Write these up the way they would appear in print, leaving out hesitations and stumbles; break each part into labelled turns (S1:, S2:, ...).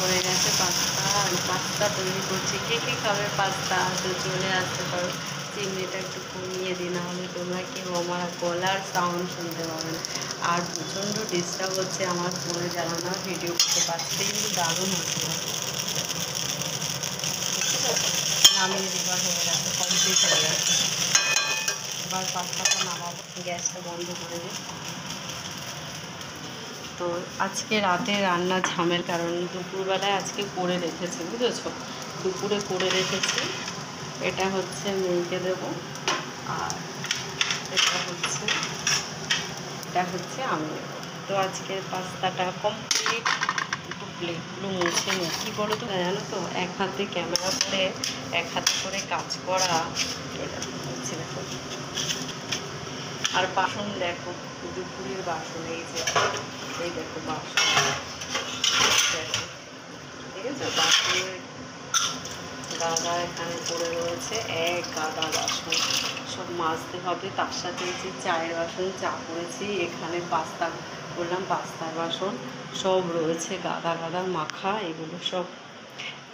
S1: হয়ে গেছে পাস্তা, আমি পাস্তা তৈরি করছি। কে কে খাবে পাস্তা তো চলে আসতে পারো। চিমনিটা একটু কমিয়ে দিই, নাহলে তোমরা কেউ আমার গলার সাউন্ড শুনতে পাবে না। আর প্রচণ্ড ডিস্টার্ব হচ্ছে আমার ফোনে, যারা না ভিডিও করতে পারছে, কিন্তু দারুণ হচ্ছে। নামিয়ে দেবার হয়ে গেছে, কমপ্লিট হয়ে গেছে। এবার পাস্তাটা নামাবো, গ্যাসটা বন্ধ করে দিই। তো আজকে রাতে রান্না ঝামেল, কারণ দুপুরবেলায় আজকে করে রেখেছি, বুঝেছো, দুপুরে করে রেখেছি। এটা হচ্ছে মেয়েকে দেবো, আর এটা হচ্ছে আমি দেবো। তো আজকের পাস্তাটা কমপ্লিট। একটু প্লেটগুলো মুছে নিই। কী বলো তো, জানো তো, এক হাতে ক্যামেরা করে এক হাতে করে কাজ করা, এটা হচ্ছে দেখো। আর বাসন দেখো, দুপুরের বাসন, এই দেখো বাসন, দেখো, ঠিক আছে, বাসনের গাদা এখানে পড়ে রয়েছে, এক গাদা বাসন, সব মাজতে হবে। তার সাথে যে চায়ের বাসন, চা করেছি, এখানে পাস্তা করলাম, পাস্তার বাসন সব রয়েছে গাদা গাদা মাখা, এগুলো সব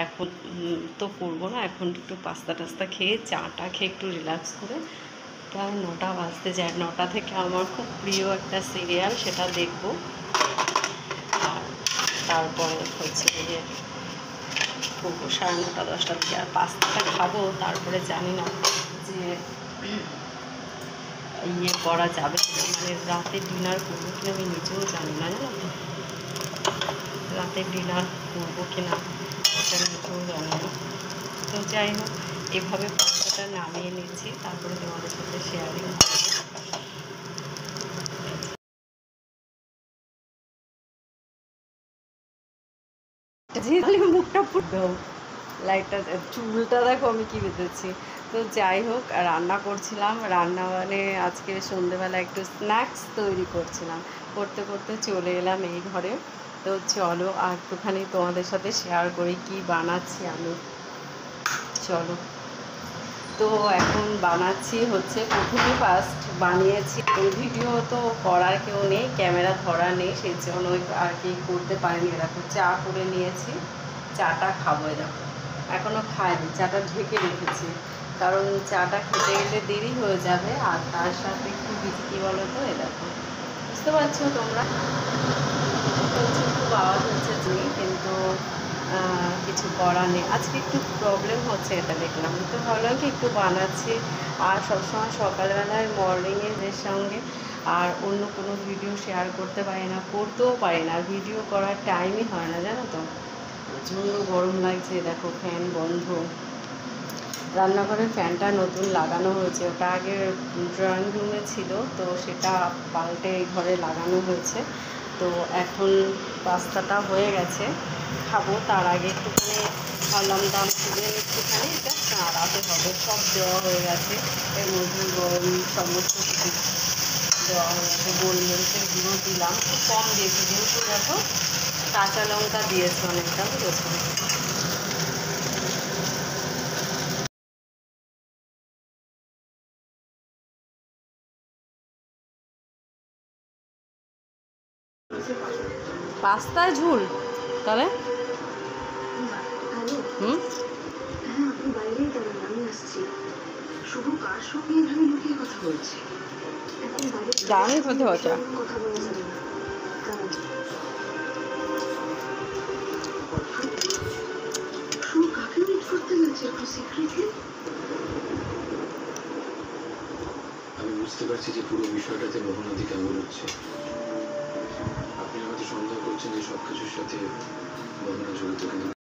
S1: এখন তো করবো না। এখন একটু পাস্তা টাস্তা খেয়ে, চাটা খেয়ে একটু রিল্যাক্স করে, প্রায় 9টা বাজতে যায়। 9টা থেকে আমার খুব প্রিয় একটা সিরিয়াল, সেটা দেখবো। আর তারপরে হচ্ছে যে করবো 9:30 10টার দিকে। আর পাস্তাটা খাবো, তারপরে জানি না যে ইয়ে করা যাবে কিনা, মানে রাতে ডিনার করবো কিনা আমি নিজেও জানি না, জানো তো, রাতে ডিনার করবো কিনা সেটা নিজেও জানি না। তো যাই হোক, এভাবে পাস্তাটা নামিয়ে নিচ্ছি, তারপরে তোমাদের সাথে শেয়ারিং করবো। মুখটা ফুটবে, লাইটটা, চুলটা দেখো আমি কি বেঁধেছি। তো যাই হোক, রান্না করছিলাম, রান্না মানে আজকে সন্ধেবেলা একটু স্ন্যাক্স তৈরি করছিলাম, করতে করতে চলে এলাম এই ঘরে। তো চলো আর একটুখানি তোমাদের সাথে শেয়ার করি কি বানাচ্ছি আমি। চলো, তো এখন বানাচ্ছি হচ্ছে, প্রথমে ফার্স্ট বানিয়েছি, এই ভিডিও তো করার কেউ নেই, ক্যামেরা ধরা নেই, সেই জন্য আর কি করতে পারিনি। দেখো চা করে নিয়েছি, চাটা খাবো। দেখো এখনও খাইনি, চাটা ঢেকে রেখেছি, কারণ চাটা খেতে গেলে দেরি হয়ে যাবে। আর তার সাথে একটু কী বলো তো, এ দেখো, বুঝতে পারছো তোমরা, খুব আওয়াজ হচ্ছে, কিন্তু কিছু করার নেই। আজকে একটু প্রবলেম হচ্ছে, এটা দেখলাম, তো ভাবলাম কি একটু বানাচ্ছি। আর সবসময় সকালবেলায় মর্নিংয়ের সঙ্গে আর অন্য কোনো ভিডিও শেয়ার করতে পারি না, করতেও পারি না, ভিডিও করার টাইমই হয় না, জানো তো, প্রচণ্ড গরম লাগছে। দেখো ফ্যান বন্ধ, রান্নাঘরের ফ্যানটা নতুন লাগানো হয়েছে, ওটা আগে ড্রয়িং রুমে ছিল, তো সেটা পাল্টে এই ঘরে লাগানো হয়েছে। তো এখন পাস্তাটা হয়ে গেছে, খাবো, তার আগে একটুখানি ভাবলাম দাম তুলে একটুখানি এটা নাড়াতে হবে। সব দেওয়া হয়ে গেছে, এর মধ্যে সমস্ত কিছু দেওয়া হয়ে গেছে। গোলমরিচের গুঁড়ো দিলাম, খুব কম দিয়েছি, যেহেতু দেখো কাঁচা লঙ্কা দিয়েছে অনেকটা, বুঝেছো। পাস্তা ঝুল তাহলে দারুণ খেতে হচ্ছে।
S2: আমি বুঝতে পারছি যে পুরো বিষয়টাতে মোহনাদি কেমন হচ্ছে। আপনি হয়তো সন্দেহ করছেন যে সবকিছুর সাথে মোহনা জড়িত, কিন্তু